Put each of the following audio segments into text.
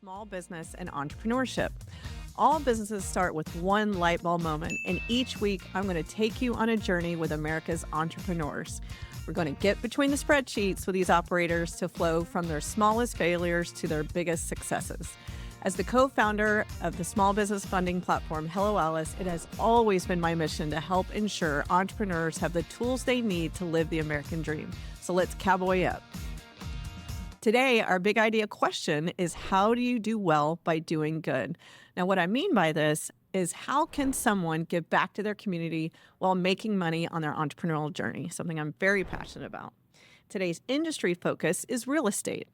small business and entrepreneurship. All businesses start with one light bulb moment, and each week I'm going to take you on a journey with America's entrepreneurs. We're going to get between the spreadsheets with these operators to flow from their smallest failures to their biggest successes. As the co-founder of the small business funding platform Hello Alice, it has always been my mission to help ensure entrepreneurs have the tools they need to live the American dream. So let's cowboy up. Today, our big idea question is, how do you do well by doing good? Now, what I mean by this is, how can someone give back to their community while making money on their entrepreneurial journey? Something I'm very passionate about. Today's industry focus is real estate.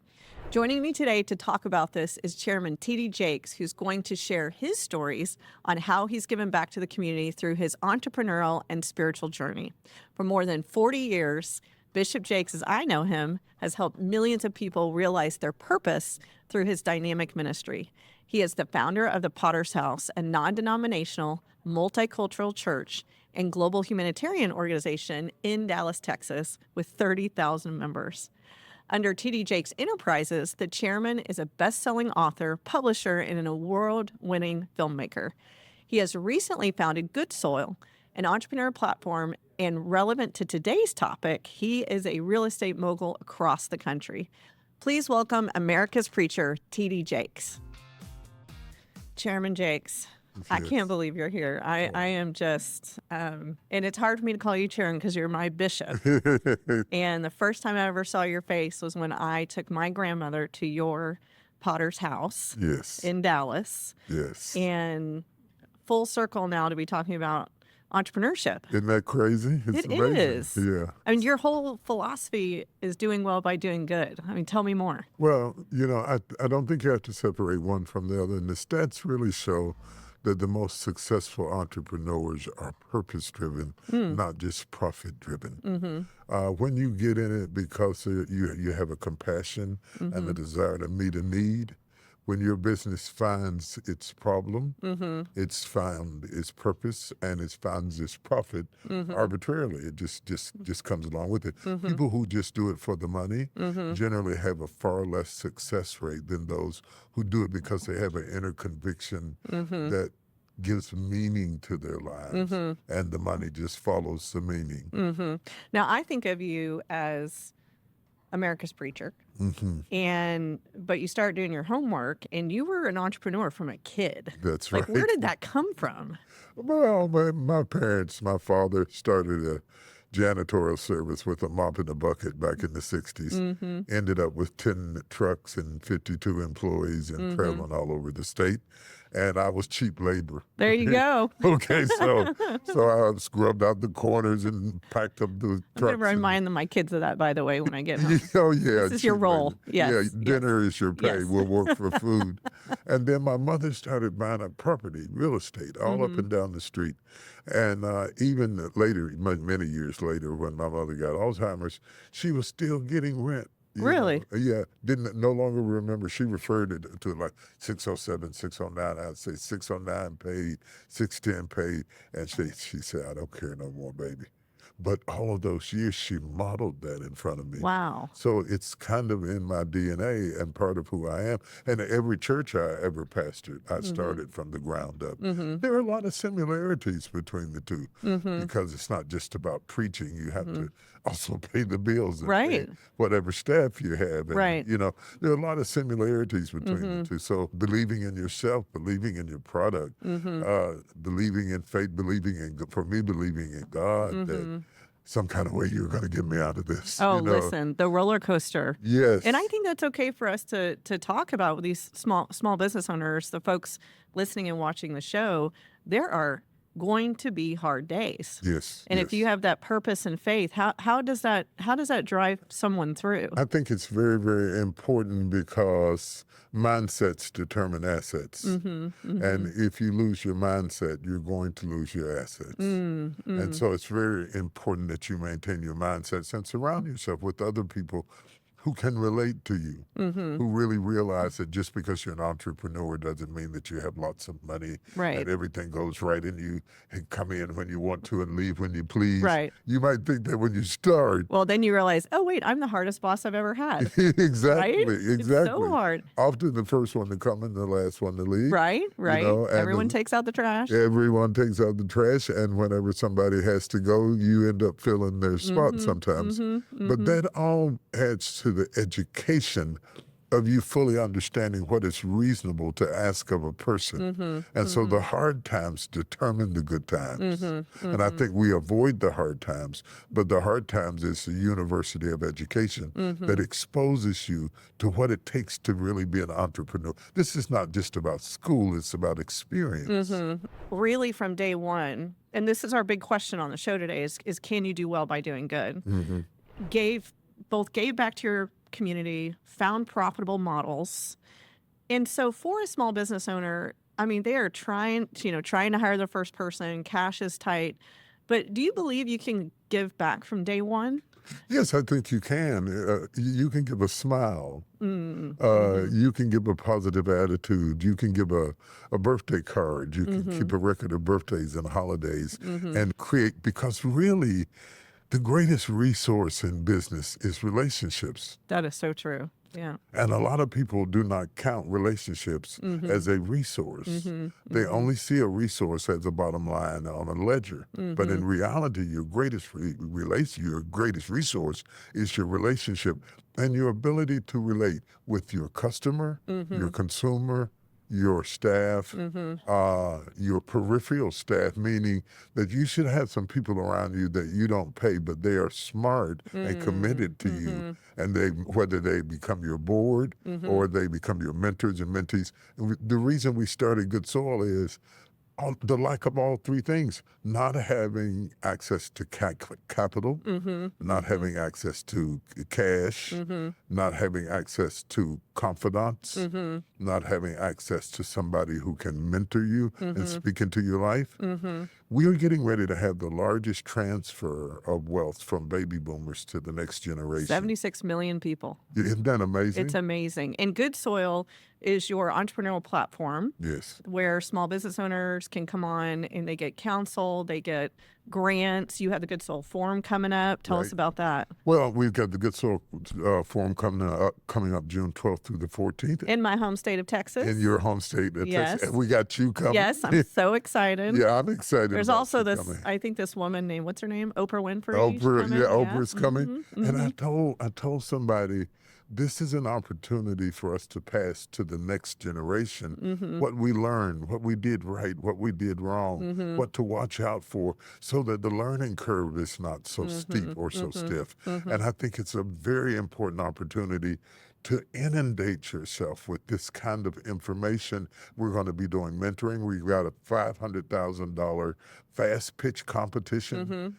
Joining me today to talk about this is Chairman T.D. Jakes, who's going to share his stories on how he's given back to the community through his entrepreneurial and spiritual journey. For more than 40 years, Bishop Jakes, as I know him, has helped millions of people realize their purpose through his dynamic ministry. He is the founder of the Potter's House, a non-denominational, multicultural church and global humanitarian organization in Dallas, Texas, with 30,000 members. Under T.D. Jakes Enterprises, the chairman is a best-selling author, publisher, and an award-winning filmmaker. He has recently founded Good Soil, an entrepreneur platform, and relevant to today's topic, he is a real estate mogul across the country. Please welcome America's preacher, T.D. Jakes. Chairman Jakes, yes. I can't believe you're here. I am just, and it's hard for me to call you Chairman because you're my bishop. And the first time I ever saw your face was when I took my grandmother to your Potter's House in Dallas. Yes. And full circle now to be talking about entrepreneurship. Isn't that crazy? It's amazing. Is. Yeah. I mean, your whole philosophy is doing well by doing good. I mean, tell me more. Well, I don't think you have to separate one from the other. And the stats really show that the most successful entrepreneurs are purpose-driven, not just profit-driven. Mm-hmm. When you get in it because you have a compassion and a desire to meet a need, when your business finds its problem, it's found its purpose, and it finds its profit arbitrarily. It just comes along with it. People who just do it for the money generally have a far less success rate than those who do it because they have an inner conviction that gives meaning to their lives, and the money just follows the meaning. Now, I think of you as America's preacher, but you start doing your homework, and you were an entrepreneur from a kid. That's right. Like, where did that come from? Well, my parents, my father started a janitorial service with a mop and a bucket back in the 60s, ended up with 10 trucks and 52 employees and traveling all over the state. And I was cheap labor. There you go. Okay, so I scrubbed out the corners and packed up the trucks. I'm going to remind my kids of that, by the way, when I get home. Oh, yeah. This is your role. Yes. Yeah, dinner is your pay. Yes. We'll work for food. And then my mother started buying up property, real estate, all up and down the street. And even later, many years later, when my mother got Alzheimer's, she was still getting rent. Really? Yeah. Didn't no longer remember. She referred it to like 607, 609. I'd say 609 paid, 610 paid. And she said, I don't care no more, baby. But all of those years, she modeled that in front of me. Wow. So it's kind of in my DNA and part of who I am. And every church I ever pastored, I started from the ground up. There are a lot of similarities between the two because it's not just about preaching. You have to also pay the bills and pay whatever staff you have. And, there are a lot of similarities between the two. So believing in yourself, believing in your product, believing in faith, believing in God, that some kind of way you're going to get me out of this. Oh, listen, the roller coaster. Yes. And I think that's okay for us to talk about with these small business owners, the folks listening and watching the show. There are going to be hard days. Yes. And if you have that purpose and faith, how does that drive someone through? I think it's very, very important because mindsets determine assets. And if you lose your mindset, you're going to lose your assets. And so it's very important that you maintain your mindsets and surround yourself with other people who can relate to you, Mm-hmm. who really realize that just because you're an entrepreneur doesn't mean that you have lots of money Right. and everything goes right and you can come in when you want to and leave when you please. Right. You might think that when you start. Well, then you realize, oh, wait, I'm the hardest boss I've ever had. Right? Exactly, It's so exactly. hard. Often the first one to come and the last one to leave. Right. Right. And Everyone takes out the trash. everyone takes out the trash, and whenever somebody has to go, you end up filling their spot Mm-hmm. sometimes. Mm-hmm. But Mm-hmm. that all adds to the education of you fully understanding what is reasonable to ask of a person. Mm-hmm. And so Mm-hmm. the hard times determine the good times. Mm-hmm. And I Mm-hmm. think we avoid the hard times, but the hard times is the University of Education Mm-hmm. that exposes you to what it takes to really be an entrepreneur. This is not just about school, it's about experience. Mm-hmm. Really, from day one, and this is our big question on the show today, is can you do well by doing good? Mm-hmm. Gave back to your community, found profitable models. And so for a small business owner, I mean, they are trying to hire their first person, cash is tight. But do you believe you can give back from day one? Yes, I think you can. You can give a smile. Mm-hmm. You can give a positive attitude. You can give a birthday card. You can keep a record of birthdays and holidays and create, because really the greatest resource in business is relationships. That is so true. Yeah. And a lot of people do not count relationships as a resource. They only see a resource as a bottom line on a ledger. But in reality, your greatest your greatest resource is your relationship and your ability to relate with your customer, your consumer, your staff, your peripheral staff, meaning that you should have some people around you that you don't pay, but they are smart and committed to you. And whether they become your board or they become your mentors and mentees. And the reason we started Good Soil is the lack of all three things: not having access to capital, not having access to cash, not having access to confidants, not having access to somebody who can mentor you and speak into your life. We are getting ready to have the largest transfer of wealth from baby boomers to the next generation. 76 million people. Isn't that amazing? It's amazing. And Good Soil is your entrepreneurial platform. Yes. Where small business owners can come on and they get counsel, they get grants. You have the Good Soil Forum coming up. Tell us about that. Well, we've got the Good Soil Forum coming up June 12th through the 14th. In my home state of Texas. In your home state of Yes. Texas. And we got you coming. Yes, I'm so excited. Yeah, I'm excited. There's about also you this, coming. I think this woman named, what's her name? Oprah Winfrey. Oprah's coming. And I told somebody, this is an opportunity for us to pass to the next generation what we learned, what we did right, what we did wrong, what to watch out for, so that the learning curve is not so steep or so stiff. And I think it's a very important opportunity to inundate yourself with this kind of information. We're going to be doing mentoring. We've got a $500,000 fast pitch competition.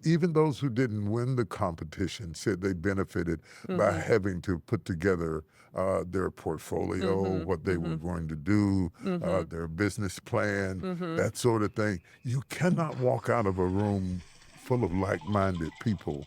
Even those who didn't win the competition said they benefited by having to put together their portfolio, what they were going to do, their business plan, that sort of thing. You cannot walk out of a room full of like-minded people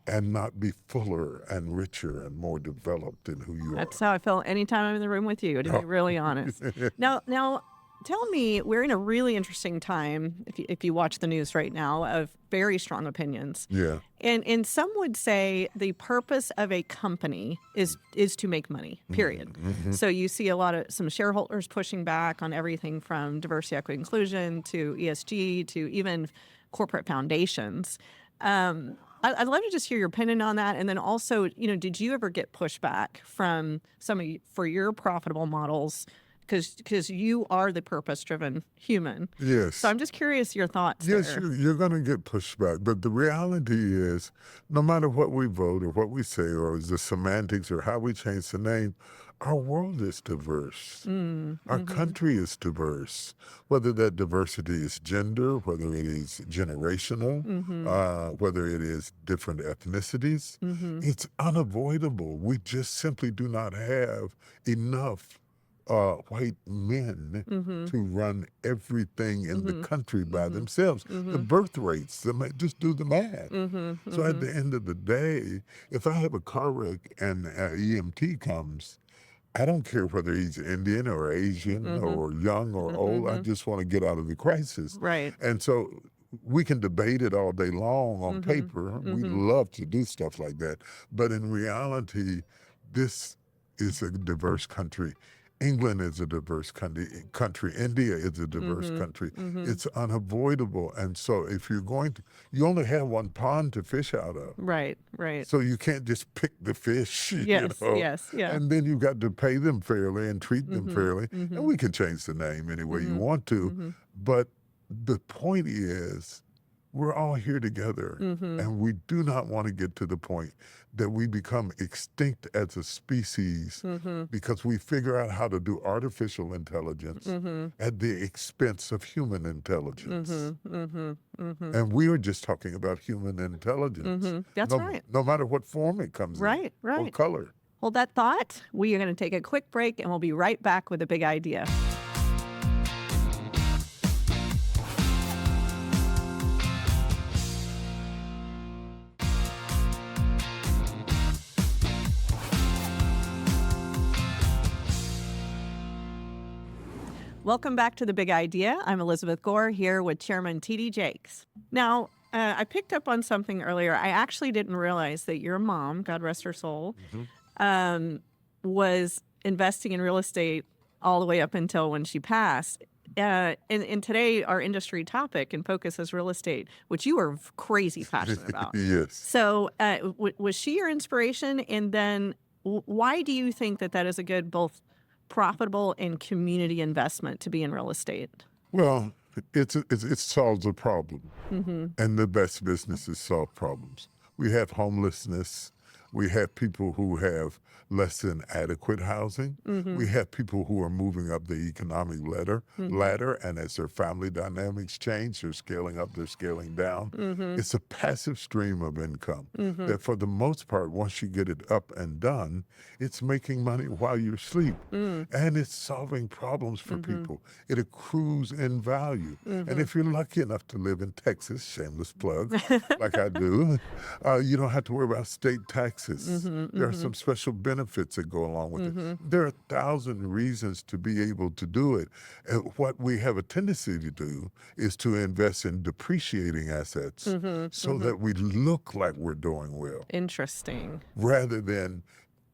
and not be fuller and richer and more developed in who you are. That's how I feel anytime I'm in the room with you, to be really honest. Now, tell me, we're in a really interesting time, if you watch the news right now, of very strong opinions. Yeah. And some would say the purpose of a company is to make money, period. So you see some shareholders pushing back on everything from diversity, equity, inclusion to ESG to even corporate foundations. I'd love to just hear your opinion on that. And then also, did you ever get pushback from for your profitable models? Because you are the purpose-driven human. Yes. So I'm just curious your thoughts Yes, there. you're going to get pushback. But the reality is, no matter what we vote or what we say or the semantics or how we change the name, our world is diverse. Our country is diverse. Whether that diversity is gender, whether it is generational, whether it is different ethnicities, it's unavoidable. We just simply do not have enough white men Mm-hmm. to run everything in the Mm-hmm. country by Mm-hmm. themselves. The Mm-hmm. birth rates, just do the math. Mm-hmm. So at Mm-hmm. the end of the day, if I have a car wreck and EMT comes, I don't care whether he's Indian or Asian Mm-hmm. or young or old. I Mm-hmm. just want to get out of the crisis. Right. And so we can debate it all day long on Mm-hmm. paper. We Mm-hmm. love to do stuff like that. But in reality, this is a diverse country. England is a diverse country. India is a diverse Mm-hmm. country. Mm-hmm. It's unavoidable. And so if you're going to, you only have one pond to fish out of. Right. Right. So you can't just pick the fish, Yes. Yes. Yeah. and then you've got to pay them fairly and treat them Mm-hmm. fairly. Mm-hmm. And we can change the name any way you Mm-hmm. want to. Mm-hmm. But the point is, we're all here together. Mm-hmm. And we do not want to get to the point that we become extinct as a species Mm-hmm. because we figure out how to do artificial intelligence Mm-hmm. at the expense of human intelligence. Mm-hmm. Mm-hmm. Mm-hmm. And we are just talking about human intelligence. Mm-hmm. That's right. No matter what form it comes in Right. or Right. color. Hold that thought. We are going to take a quick break and we'll be right back with a big idea. Welcome back to The Big Idea. I'm Elizabeth Gore here with Chairman T.D. Jakes. Now, I picked up on something earlier. I actually didn't realize that your mom, God rest her soul, was investing in real estate all the way up until when she passed. And today, our industry topic and focus is real estate, which you are crazy passionate about. Yes. So was she your inspiration? And then why do you think that that is a good both profitable and community investment to be in real estate? Well, it solves a problem. Mm-hmm. And the best businesses solve problems. We have homelessness. We have people who have less than adequate housing. Mm-hmm. We have people who are moving up the economic ladder, and as their family dynamics change, they're scaling up, they're scaling down. Mm-hmm. It's a passive stream of income Mm-hmm. that for the most part, once you get it up and done, it's making money while you sleep. Mm. And it's solving problems for Mm-hmm. people. It accrues in value. And if you're lucky enough to live in Texas, shameless plug, like I do, you don't have to worry about state taxes. Mm-hmm. There are some special benefits that go along with Mm-hmm. it. There are 1,000 reasons to be able to do it. And what we have a tendency to do is to invest in depreciating assets Mm-hmm. so that we look like we're doing well, Interesting. rather than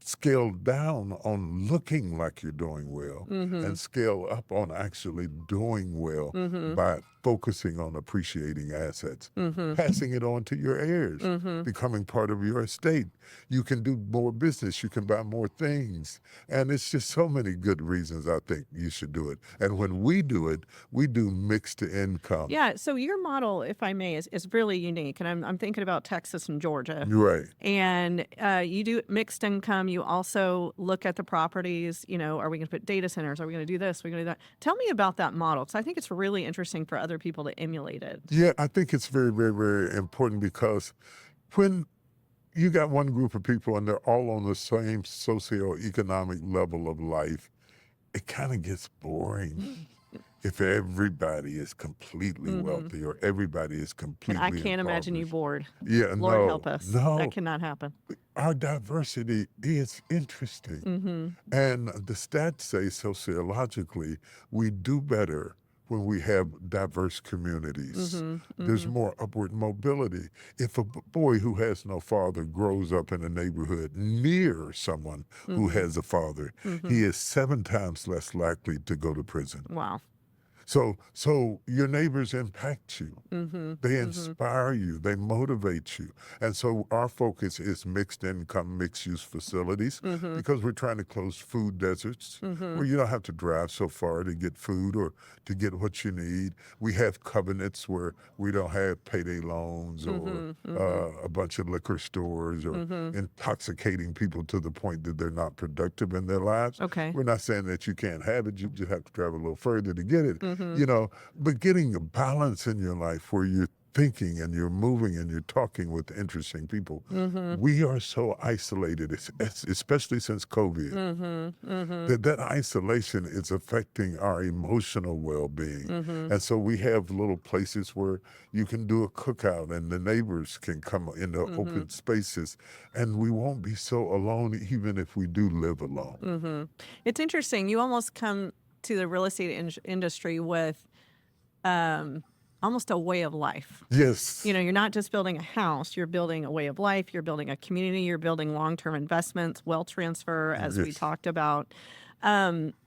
scale down on looking like you're doing well Mm-hmm. and scale up on actually doing well Mm-hmm. by focusing on appreciating assets, Mm-hmm. passing it on to your heirs, Mm-hmm. becoming part of your estate. You can do more business, you can buy more things. And it's just so many good reasons I think you should do it. And when we do it, we do mixed income. Yeah. So your model, if I may, is really unique. And I'm thinking about Texas and Georgia. Right. And you do mixed income. You also look at the properties. You know, are we going to put data centers? Are we going to do this? Are we going to do that? Tell me about that model, because I think it's really interesting for other people to emulate it. Yeah, I think it's very, very, very important because when you got one group of people and they're all on the same socioeconomic level of life, it kind of gets boring if everybody is completely wealthy or everybody is And completely I can't imagine you impoverished. bored. Yeah, Lord no, help us. no. That cannot happen. Our diversity is interesting. Mm-hmm. And the stats say sociologically, we do better when we have diverse communities. Mm-hmm. There's more upward mobility. If a boy who has no father grows up in a neighborhood near someone who has a father, he is 7 times less likely to go to prison. Wow. So your neighbors impact you. Mm-hmm. They inspire you. They motivate you. And so our focus is mixed income, mixed use facilities because we're trying to close food deserts where you don't have to drive so far to get food or to get what you need. We have covenants where we don't have payday loans or a bunch of liquor stores or intoxicating people to the point that they're not productive in their lives. Okay. We're not saying that you can't have it. You just have to travel a little further to get it. You know, but getting a balance in your life where you're thinking and you're moving and you're talking with interesting people. We are so isolated, especially since COVID, that isolation is affecting our emotional well-being. And so we have little places where you can do a cookout and the neighbors can come into open spaces, and we won't be so alone even if we do live alone. It's interesting. You almost come to the real estate industry with almost a way of life. Yes. You know, you're not just building a house, you're building a way of life, you're building a community, you're building long-term investments, wealth transfer, as we Yes. talked about.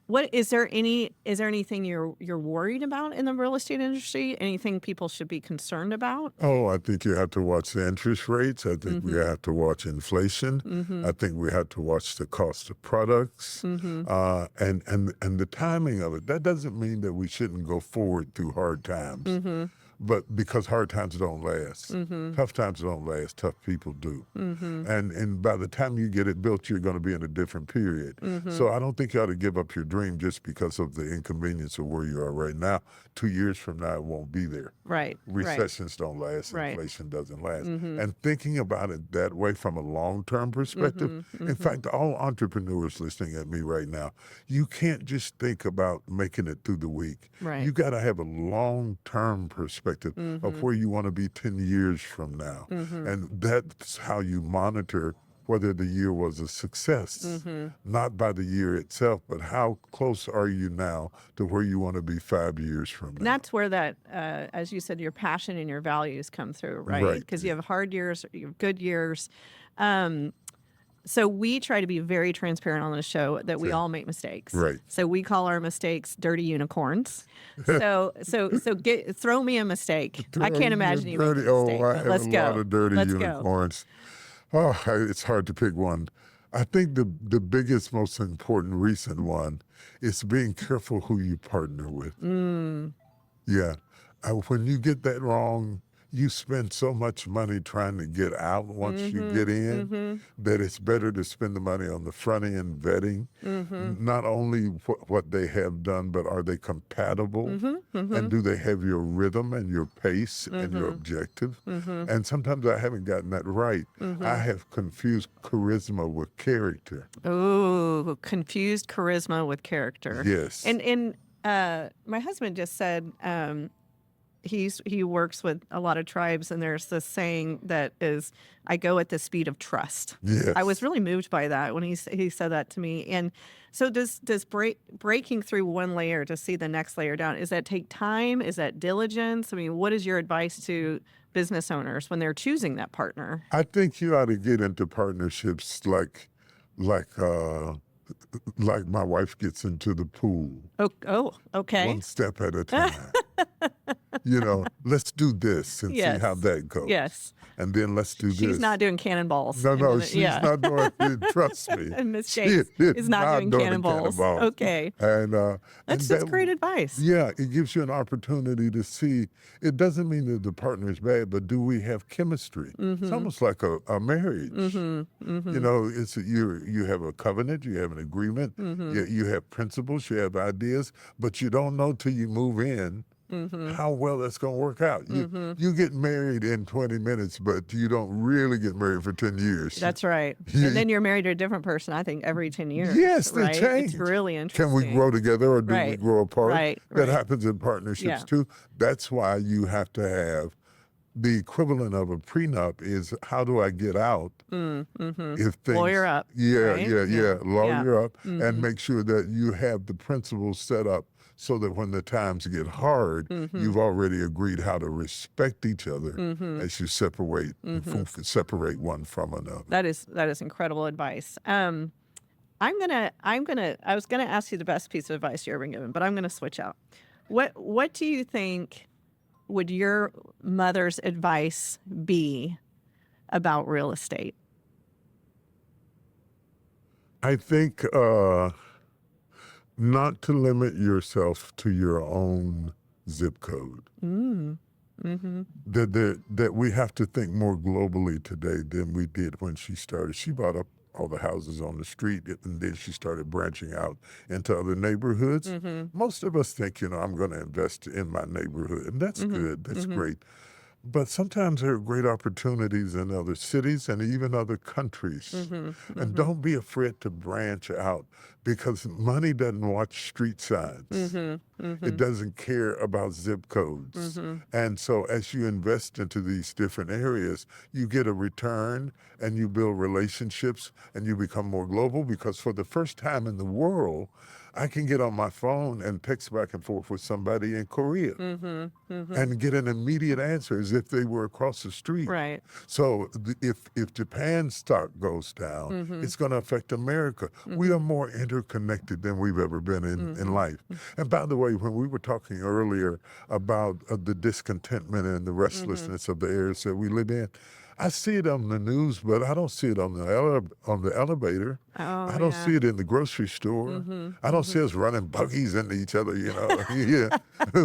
What is there anything you're worried about in the real estate industry? Anything people should be concerned about? Oh, I think you have to watch the interest rates. I think we have to watch inflation. I think we have to watch the cost of products, and the timing of it. That doesn't mean that we shouldn't go forward through hard times, but because hard times don't last, tough times don't last. Tough people do, and by the time you get it built, you're going to be in a different period. So I don't think you ought to give up your dream just because of the inconvenience of where you are right now. 2 years from now, it won't be there. Right. Recessions don't last, Right. inflation doesn't last. And thinking about it that way from a long-term perspective, in fact, all entrepreneurs listening at me right now, you can't just think about making it through the week. Right. You got to have a long-term perspective of where you want to be 10 years from now. And that's how you monitor whether the year was a success, not by the year itself, but how close are you now to where you want to be 5 years from And now. that's where that, as you said, your passion and your values come through, right? Right. Because you have hard years, you have good years. So we try to be very transparent on the show that we all make mistakes. Right. So we call our mistakes dirty unicorns. So throw me a mistake. I can't imagine you making a mistake. I But have let's a go. lot of dirty Let's go. unicorns. Oh, it's hard to pick one. I think the biggest, most important recent one is being careful who you partner with. Yeah. When you get that wrong, you spend so much money trying to get out once you get in that it's better to spend the money on the front end vetting, not only what they have done, but are they compatible? And do they have your rhythm and your pace and your objective? And sometimes I haven't gotten that right. I have confused charisma with character. Ooh, confused charisma with character. Yes. And my husband just said he works with a lot of tribes, and there's this saying that is, "I go at the speed of trust." Yes. I was really moved by that when he said that to me. And so does breaking through one layer to see the next layer down, is that take time? Is that diligence? I mean, what is your advice to business owners when they're choosing that partner? I think you ought to get into partnerships like my wife gets into the pool. Oh, okay. One step at a time. Let's do this and see Yes. how that goes. Yes. And then let's do this. She's not doing cannonballs. No, she's not doing it. Trust me. And Miss She Jakes is not doing cannonballs. Okay. And That's and just great advice. Yeah, it gives you an opportunity to see. It doesn't mean that the partner is bad, but do we have chemistry? It's almost like a marriage. You know, you have a covenant, you have an agreement, you have principles, you have ideas, but you don't know till you move in how well that's going to work out. You get married in 20 minutes, but you don't really get married for 10 years. That's right. And then you're married to a different person, I think, every 10 years. Yes, they right? change. It's really interesting. Can we grow together or do we Right. grow apart? Right, That right. happens in partnerships Yeah. too. That's why you have to have the equivalent of a prenup is how do I get out if things Lawyer up, Yeah, right? yeah. Lawyer Yeah. up and make sure that you have the principles set up so that when the times get hard, you've already agreed how to respect each other as you separate one from another. That is incredible advice. I was gonna ask you the best piece of advice you ever been given, but I'm gonna switch out. What do you think would your mother's advice be about real estate? I think not to limit yourself to your own zip code. That we have to think more globally today than we did when she started. She bought up all the houses on the street, and then she started branching out into other neighborhoods. Most of us think, I'm going to invest in my neighborhood, and that's good. That's great. But sometimes there are great opportunities in other cities and even other countries. And Mm-hmm. don't be afraid to branch out because money doesn't watch street signs. Mm-hmm. It Mm-hmm. doesn't care about zip codes. Mm-hmm. And so as you invest into these different areas, you get a return and you build relationships and you become more global because for the first time in the world, I can get on my phone and text back and forth with somebody in Korea Mm-hmm. Mm-hmm. and get an immediate answer as if they were across the street. Right. So if Japan's stock goes down, Mm-hmm. it's going to affect America. We Mm-hmm. are more interconnected than we've ever been in Mm-hmm. life. And by the way, when we were talking earlier about the discontentment and the Mm-hmm. restlessness of the areas that we live in, I see it on the news, but I don't see it on the elevator. Oh I don't yeah. see it in the grocery store. Mm-hmm. I don't Mm-hmm. see us running buggies into each other, you know. Yeah,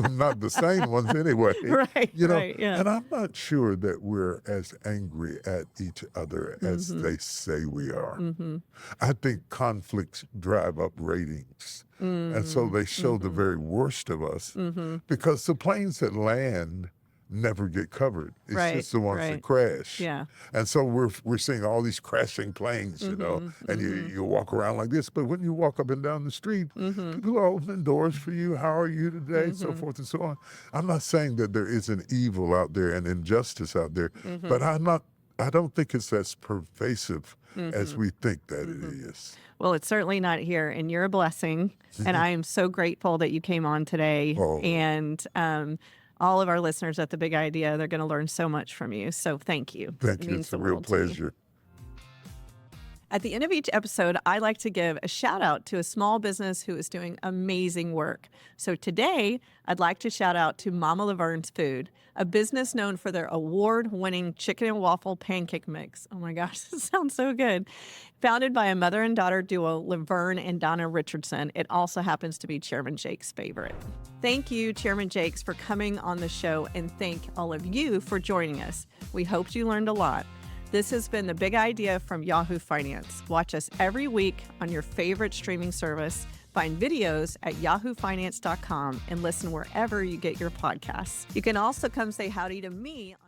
not the same ones anyway, Right. you know. Right. Yeah. And I'm not sure that we're as angry at each other as Mm-hmm. they say we are. Mm-hmm. I think conflicts drive up ratings. And so Mm-hmm. they show the Mm-hmm. very worst of us Mm-hmm. because the planes that land never get covered. It's Right. just the ones that Right. crash. Yeah. And so we're seeing all these crashing planes, you know, Mm-hmm. and Mm-hmm. you walk around like this. But when you walk up and down the street, Mm-hmm. people are opening doors for you. How are you today? So Mm-hmm. forth and so on. I'm not saying that there isn't evil out there and injustice out there, Mm-hmm. but I don't think it's as pervasive as Mm-hmm. we think that it Mm-hmm. is. Well, it's certainly not here, and you're a blessing. And I am so grateful that you came on today. Oh, And all of our listeners at The Big Idea, they're going to learn so much from you. So thank you. thank It you. means It's a the real world to me. pleasure. At the end of each episode, I like to give a shout out to a small business who is doing amazing work. So today, I'd like to shout out to Mama Laverne's Food, a business known for their award-winning chicken and waffle pancake mix. Oh my gosh, this sounds so good. Founded by a mother and daughter duo, Laverne and Donna Richardson, it also happens to be Chairman Jake's favorite. Thank you, Chairman Jakes, for coming on the show, and thank all of you for joining us. We hoped you learned a lot. This has been The Big Idea from Yahoo Finance. Watch us every week on your favorite streaming service. Find videos at yahoofinance.com and listen wherever you get your podcasts. You can also come say howdy to me